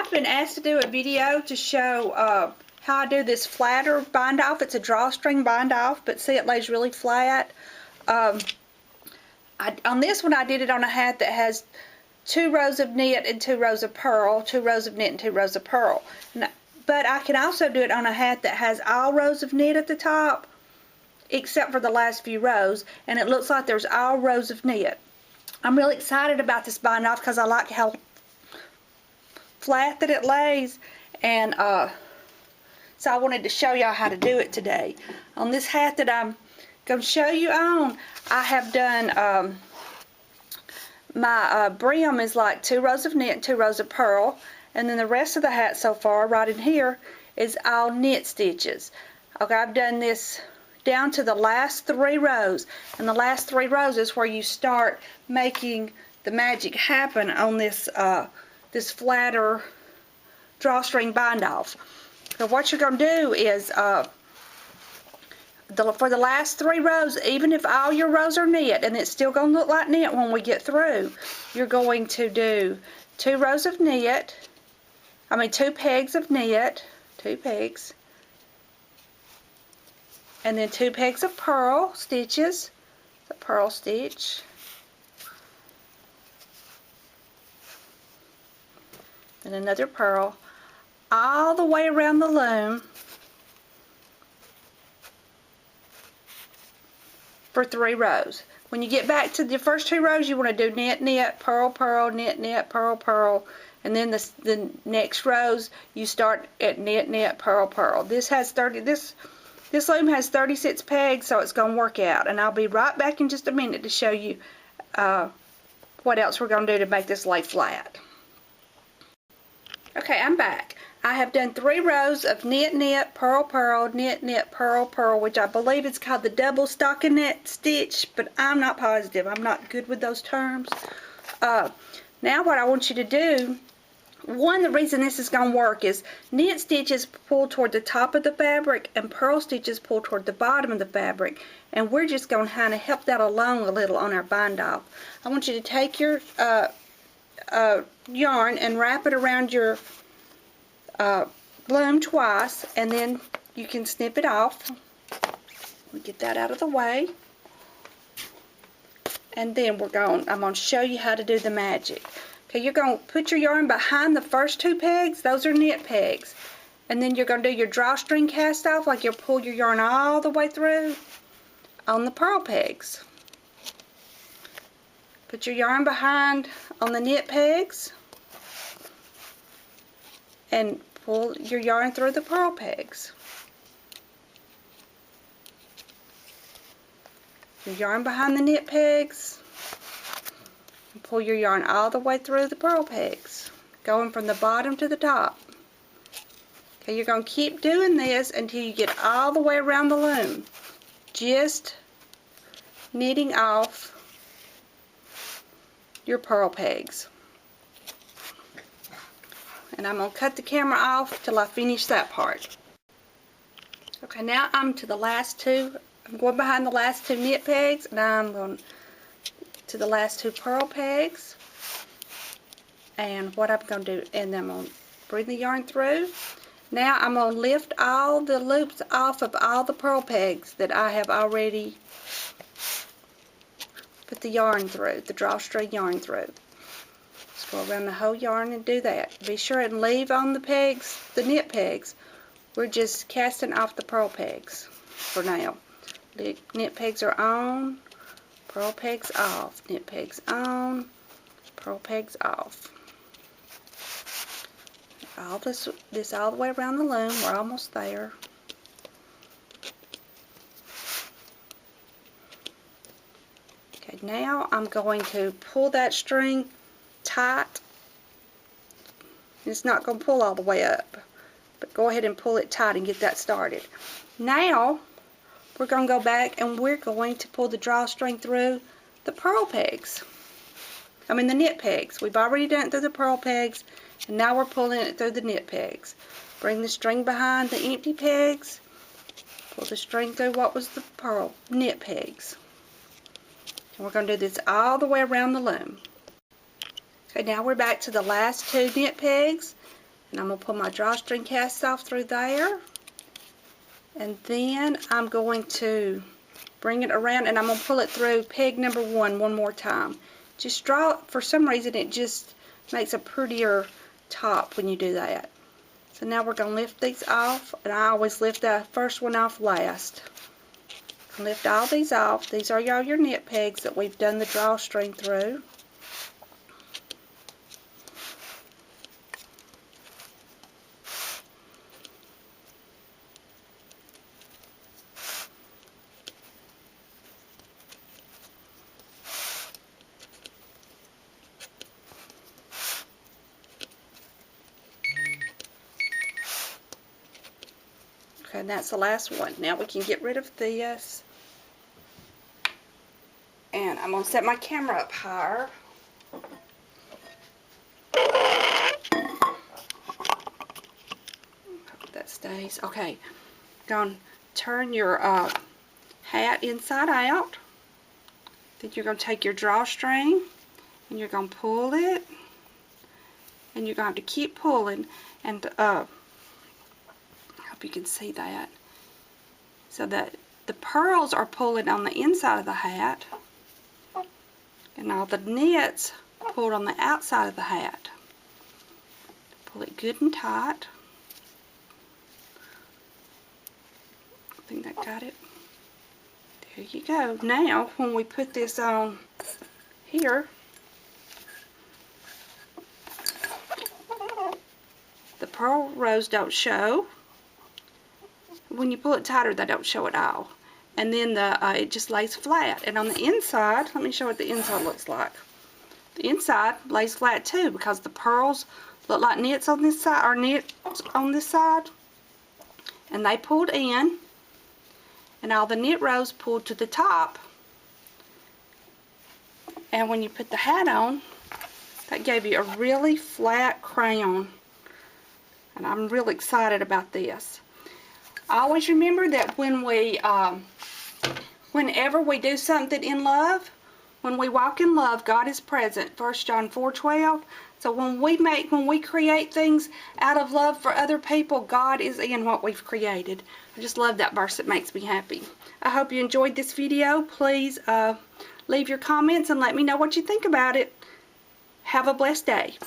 I've been asked to do a video to show how I do this flatter bind off. It's a drawstring bind off, but see, it lays really flat. On this one I did it on a hat that has 2 rows of knit and 2 rows of purl, 2 rows of knit and 2 rows of purl. But I can also do it on a hat that has all rows of knit at the top except for the last few rows, and it looks like there's all rows of knit. I'm really excited about this bind off because I like how flat that it lays, and so I wanted to show y'all how to do it today. On this hat that I'm going to show you on, I have done my brim is like 2 rows of knit and 2 rows of purl, and then the rest of the hat so far right in here is all knit stitches. Okay, I've done this down to the last 3 rows, and the last 3 rows is where you start making the magic happen on this this flatter drawstring bind off. So what you're going to do is for the last 3 rows, even if all your rows are knit, and it's still going to look like knit when we get through, you're going to do 2 rows of knit, 2 pegs of knit, 2 pegs, and then 2 pegs of purl stitches, the purl stitch, and another purl, all the way around the loom for 3 rows. When you get back to the first 2 rows, you want to do knit, knit, purl, purl, knit, knit, purl, purl, and then the next rows you start at knit, knit, purl, purl. This loom has 36 pegs, so it's going to work out, and I'll be right back in just a minute to show you what else we're going to do to make this lay flat. Okay, I'm back. I have done 3 rows of knit, knit, purl, purl, knit, knit, purl, purl, which I believe is called the double stockinette stitch, but I'm not positive. I'm not good with those terms. Now what I want you to do, the reason this is going to work is knit stitches pull toward the top of the fabric and purl stitches pull toward the bottom of the fabric, and we're just going to kind of help that along a little on our bind off. I want you to take your yarn and wrap it around your loom twice, and then you can snip it off. We'll get that out of the way, and then I'm going to show you how to do the magic. Okay, you're going to put your yarn behind the first 2 pegs. Those are knit pegs, and then you're going to do your drawstring cast off, like you'll pull your yarn all the way through on the purl pegs. Put your yarn behind on the knit pegs and pull your yarn through the purl pegs. Your yarn behind the knit pegs and pull your yarn all the way through the purl pegs, going from the bottom to the top. Okay, you're going to keep doing this until you get all the way around the loom, just knitting off your purl pegs. And I'm going to cut the camera off till I finish that part. Okay, now I'm to the last 2. I'm going behind the last 2 knit pegs, and I'm going to the last 2 purl pegs. And what I'm going to do, and then I'm going to bring the yarn through. Now I'm going to lift all the loops off of all the purl pegs that I have already put the yarn through, the drawstring yarn through. Just go around the whole yarn and do that. Be sure and leave on the pegs, the knit pegs. We're just casting off the purl pegs for now. The knit pegs are on, purl pegs off, knit pegs on, purl pegs off. All this all the way around the loom. We're almost there. Okay, now I'm going to pull that string tight. It's not going to pull all the way up, but go ahead and pull it tight and get that started. Now we're going to go back and we're going to pull the drawstring through the purl pegs. The knit pegs. We've already done it through the purl pegs, and now we're pulling it through the knit pegs. Bring the string behind the empty pegs. Pull the string through what was the purl knit pegs. And we're going to do this all the way around the loom. Okay, now we're back to the last 2 knit pegs, And I'm going to pull my drawstring cast off through there. And then I'm going to bring it around and I'm going to pull it through peg number one more time. Just draw, for some reason it just makes a prettier top when you do that. So now we're going to lift these off, and I always lift the first one off last. Lift all these off. These are all your knit pegs that we've done the drawstring through. Okay, and that's the last one. Now we can get rid of this. And I'm going to set my camera up higher. Hope that stays. Okay, going to turn your hat inside out. Then you're going to take your drawstring and you're going to pull it. And you're going to have to keep pulling. And I hope you can see that. So that the pearls are pulling on the inside of the hat. And all the knits pulled on the outside of the hat. Pull it good and tight. I think that got it. There you go. Now, when we put this on here, the purl rows don't show. When you pull it tighter, they don't show at all. And then it just lays flat. And on the inside, let me show what the inside looks like. The inside lays flat too, because the pearls look like knits on this side, or knits on this side. And they pulled in, and all the knit rows pulled to the top. And when you put the hat on, that gave you a really flat crown. And I'm really excited about this. I always remember that when we, whenever we do something in love, when we walk in love, God is present. 1 John 4:12. So when we create things out of love for other people, God is in what we've created. I just love that verse. It makes me happy. I hope you enjoyed this video. Please leave your comments and let me know what you think about it. Have a blessed day.